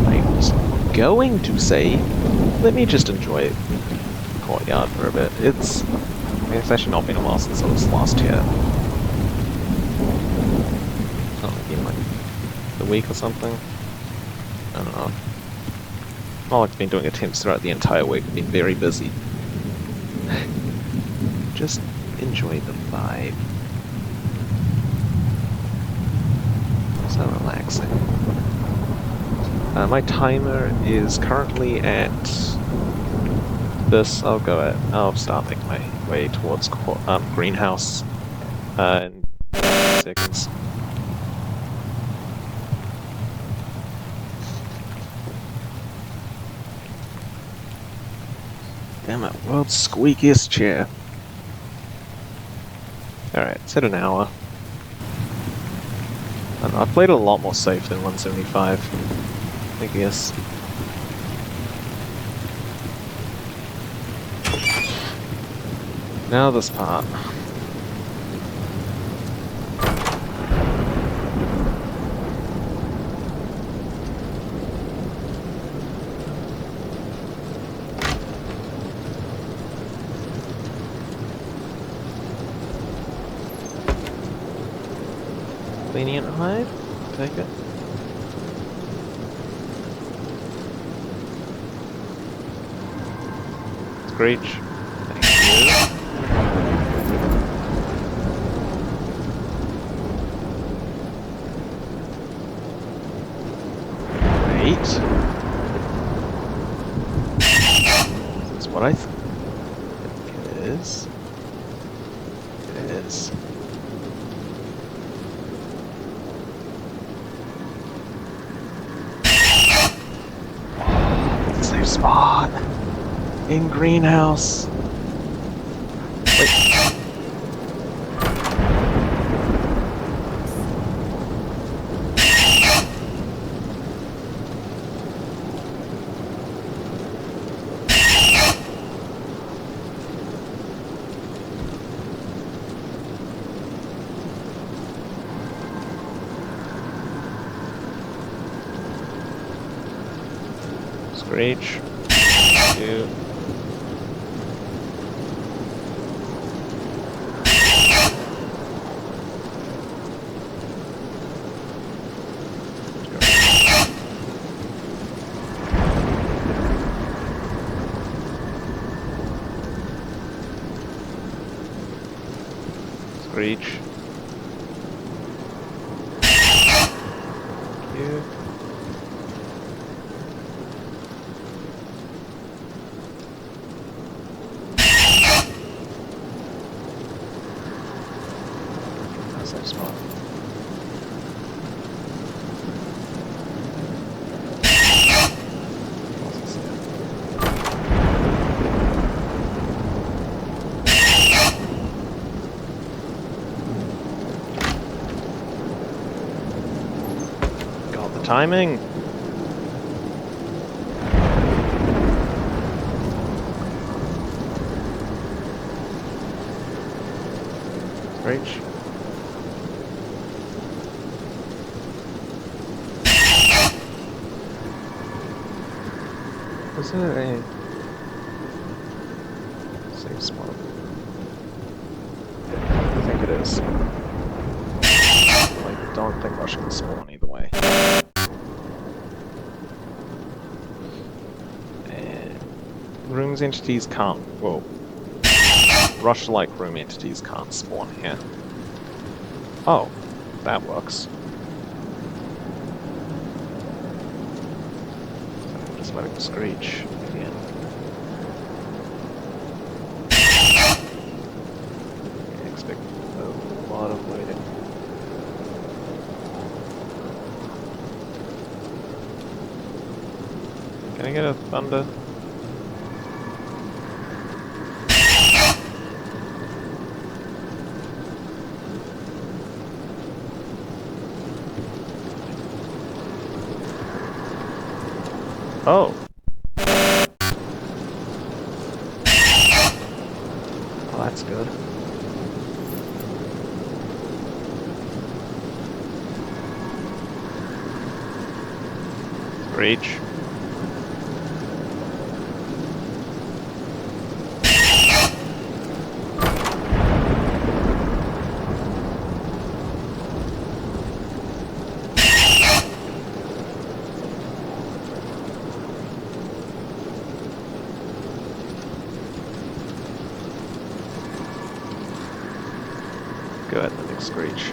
I was going to say, let me just enjoy Courtyard for a bit. I mean, it's actually not been a while since I was last here. It's not been like a week or something. I don't know. Not like I've been doing attempts throughout the entire week. I've been very busy. Just enjoy the vibe. So relaxing. My timer is currently at this. I'll start making my way towards greenhouse in 10 seconds. Damn it, world's squeakiest chair. Alright, set an hour. I don't know, I've played a lot more safe than 175, I guess. Now this part. Lenient hide? Take it. Screech. Thank you. Great. That's what I think it is. It is. Safe spot in greenhouse. Wait. Screech. Two. Screech. Two. Safe spot. Got the timing. Screech. Is there a safe spot? I think it is. I don't think Rush can spawn either way. And rooms entities can't. Well, Rush-like room entities can't spawn here. Oh, that works. Just letting the screech again. I expect a lot of waiting. Can I get a thunder? Oh. Oh, that's good. Screech. Go ahead and big screech.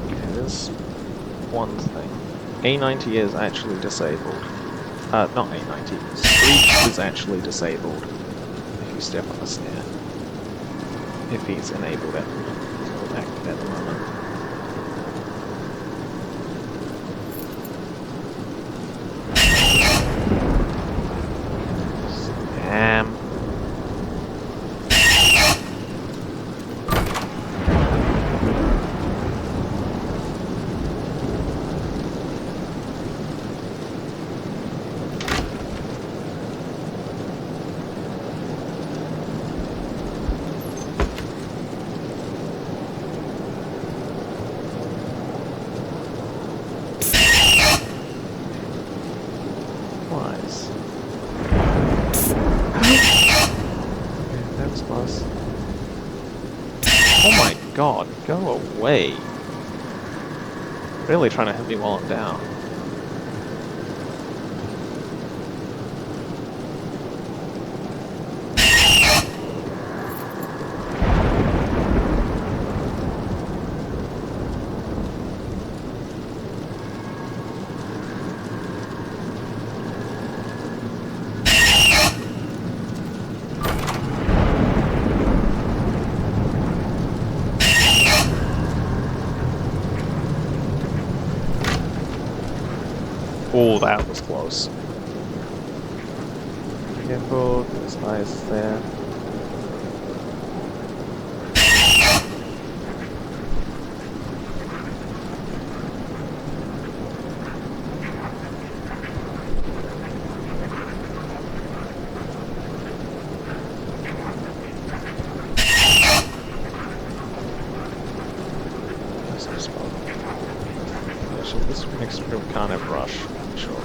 Okay, there's one thing. A90 is actually disabled. Not A90. Screech is actually disabled if you step on a snare. If he's enabled at active at the moment. Damn. Wise. Okay, that was close. Oh my god, go away. Really trying to hit me while I'm down. Oh, that was close. Careful, get as high as there. So this next room can't have rush, sure.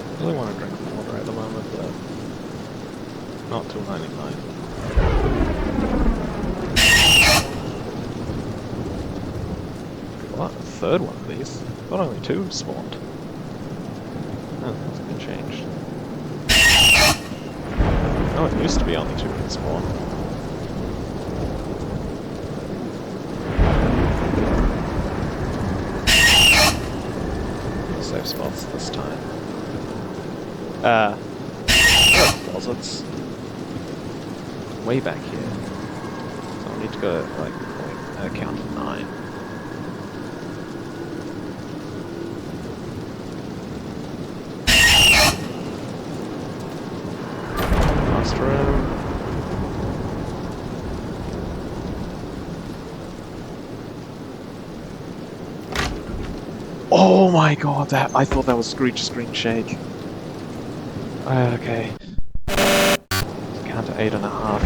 I really want to drink water at the moment, but not till 99. What? A third one of these? I thought only two spawned. Oh, that's been changed. Oh, it used to be only two that spawned. Safe spots this time. There are closets. Way back here. So I need to go, like, count to 9. Last room. Oh my god, that I thought that was Screech Screen Shake. Okay. Count to 8.5.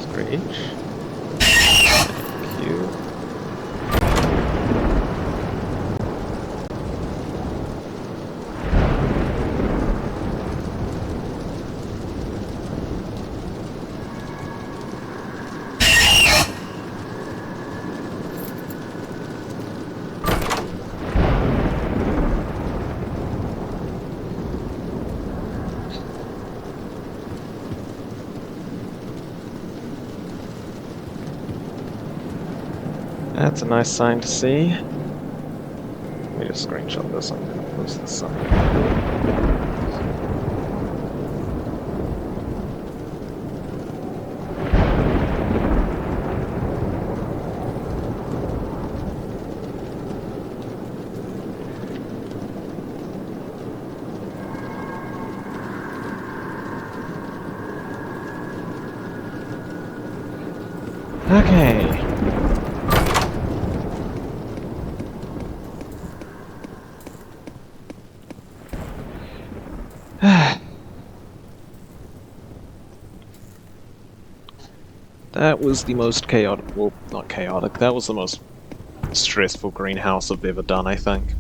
Screech. Thank you. That's a nice sign to see. Let me just screenshot this. I'm going to post this somewhere. Okay. That was the most chaotic, well, not chaotic, that was the most stressful greenhouse I've ever done, I think.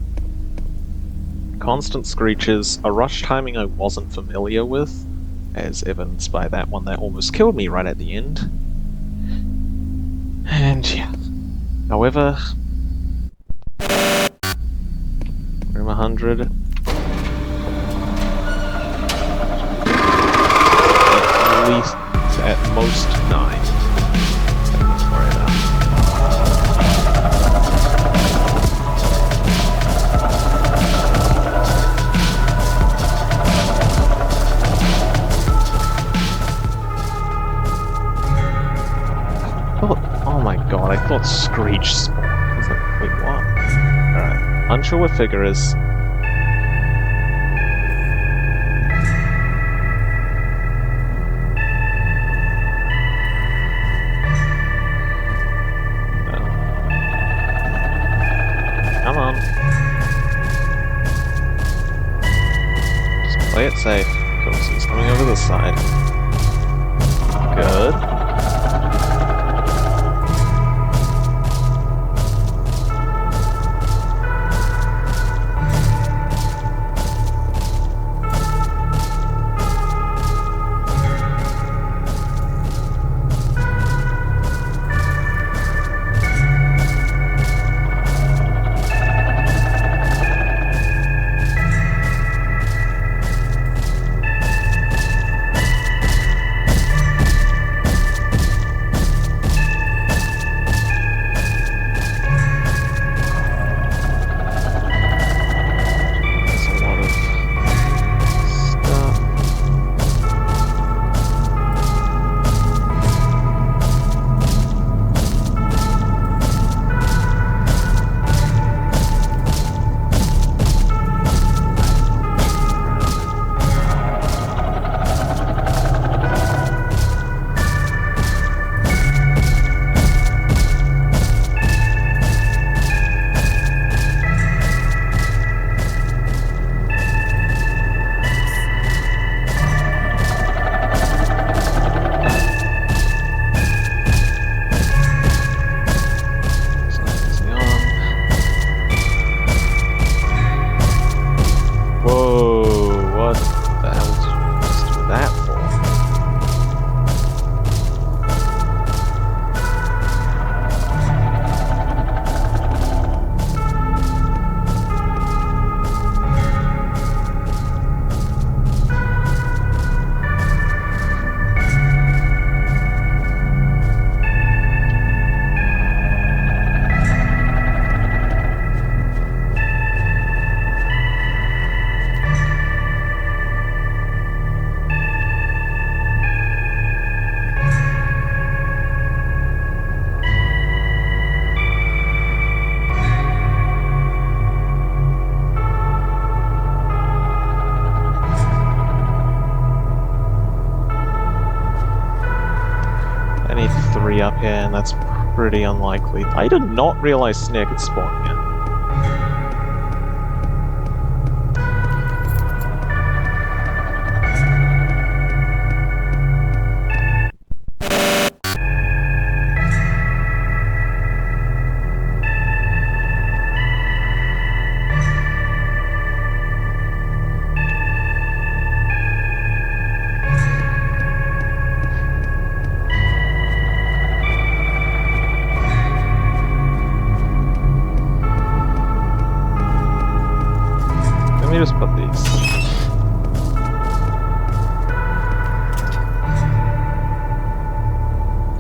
Constant screeches, a rush timing I wasn't familiar with, as evidenced by that one that almost killed me right at the end. And yeah. However, room 100. At least, at most 9. That's right now. Oh my god, I thought Screech spawned. I was like, wait, what? Alright, unsure what figure is. Come on. Just play it safe. Cool, so he's coming over this side. Good. Up here, and that's pretty unlikely. I did not realize Snare could spawn here. Let me just put these.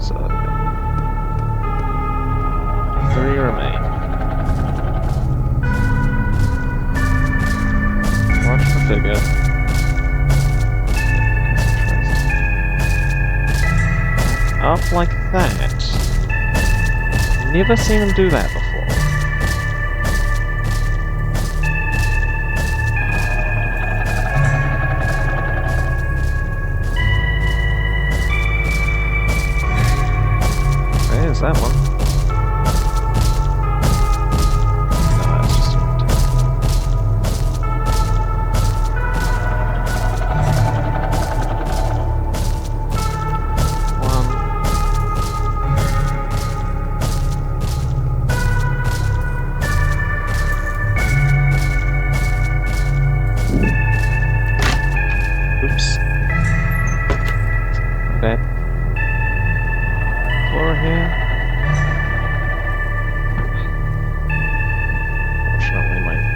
So, 3 remain. Watch the figure. Up like that. Never seen him do that before. that one. No, it's just oops. Bad floor here.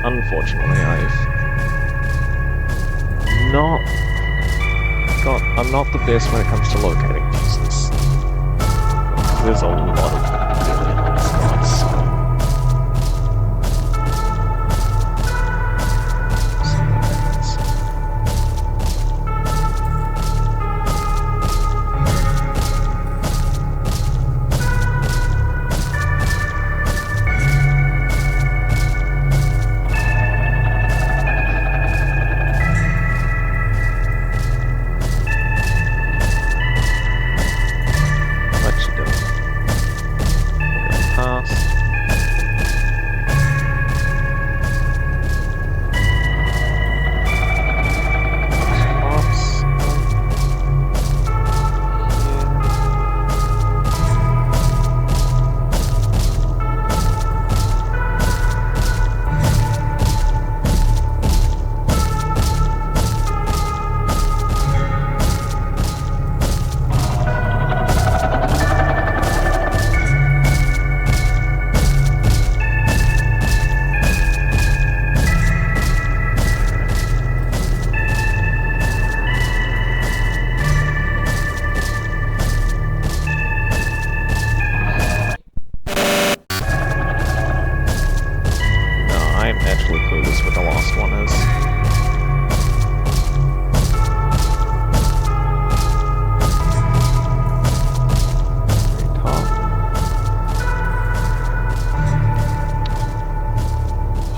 Unfortunately, I'm not the best when it comes to locating fuses. There's a lot of really nice spots.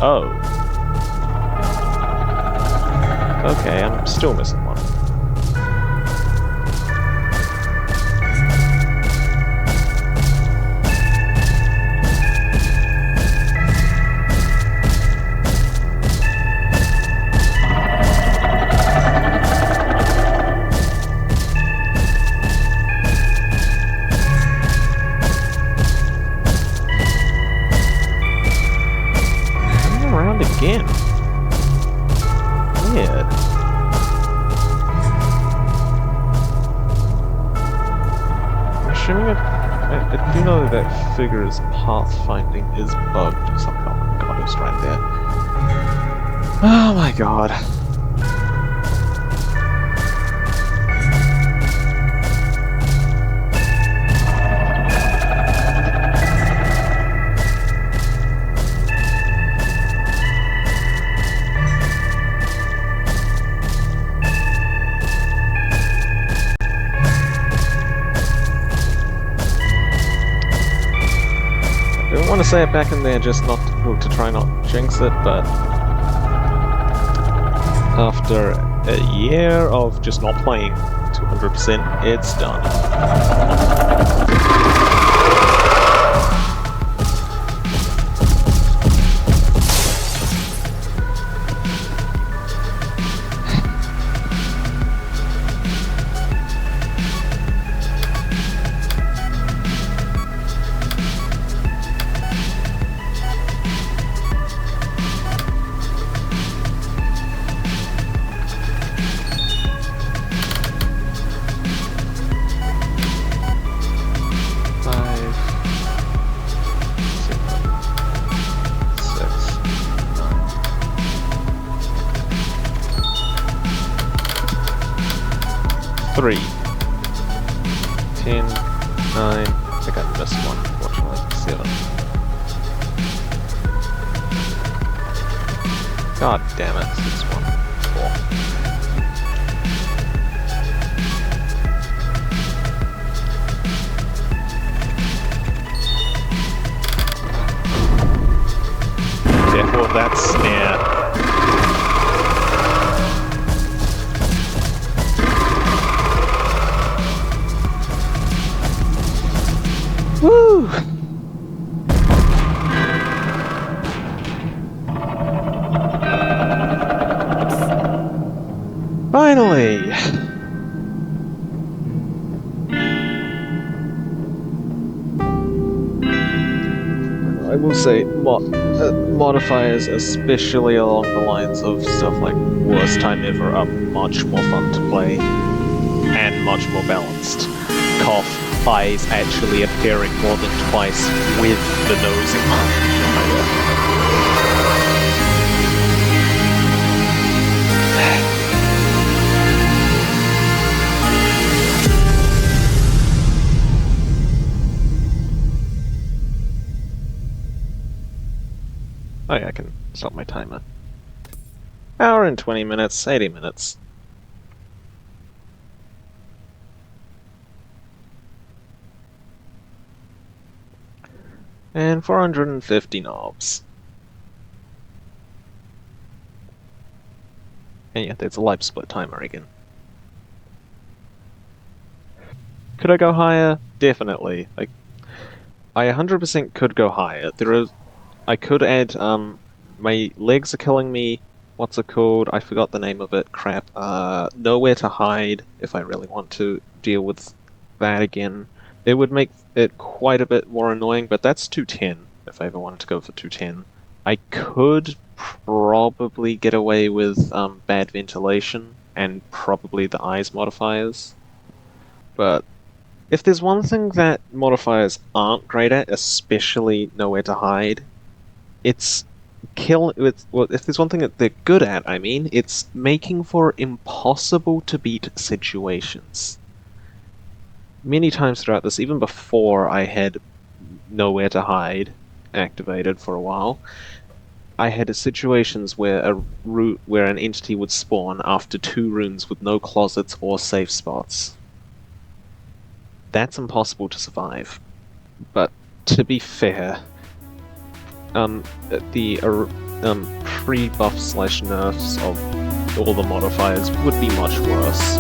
Oh. Okay, I'm still missing one. Again. Weird. I'm assuming I do know that figure's pathfinding is bugged. Somehow. Oh my god, it's right there. Oh my god. I want to say it back in there just not to try not to jinx it, but after a year of just not playing 200%, it's done. Three. 10, 9. I think I missed one, unfortunately. 7. God damn it, it's 1. 4. Careful of that snare. Woo! I will say modifiers, especially along the lines of stuff like Worst Time Ever, are much more fun to play and much more balanced. Cough, eyes actually appearing more than twice with the nose emoji. Oh yeah, I can stop my timer. Hour and 20 minutes, 80 minutes. And 450 knobs. And yeah, there's a life split timer again. Could I go higher? Definitely. I 100% could go higher. I could add, my legs are killing me. What's it called? I forgot the name of it. Crap. Nowhere to hide if I really want to deal with that again. It would make it quite a bit more annoying, but that's 210 if I ever wanted to go for 210. I could probably get away with bad ventilation and probably the eyes modifiers. But if there's one thing that modifiers aren't great at, especially nowhere to hide, it's well, if there's one thing that they're good at, I mean, it's making for impossible to beat situations. Many times throughout this, even before I had nowhere to hide activated for a while, I had situations where where an entity would spawn after 2 rooms with no closets or safe spots. That's impossible to survive. But to be fair, the pre-buff / nerfs of all the modifiers would be much worse.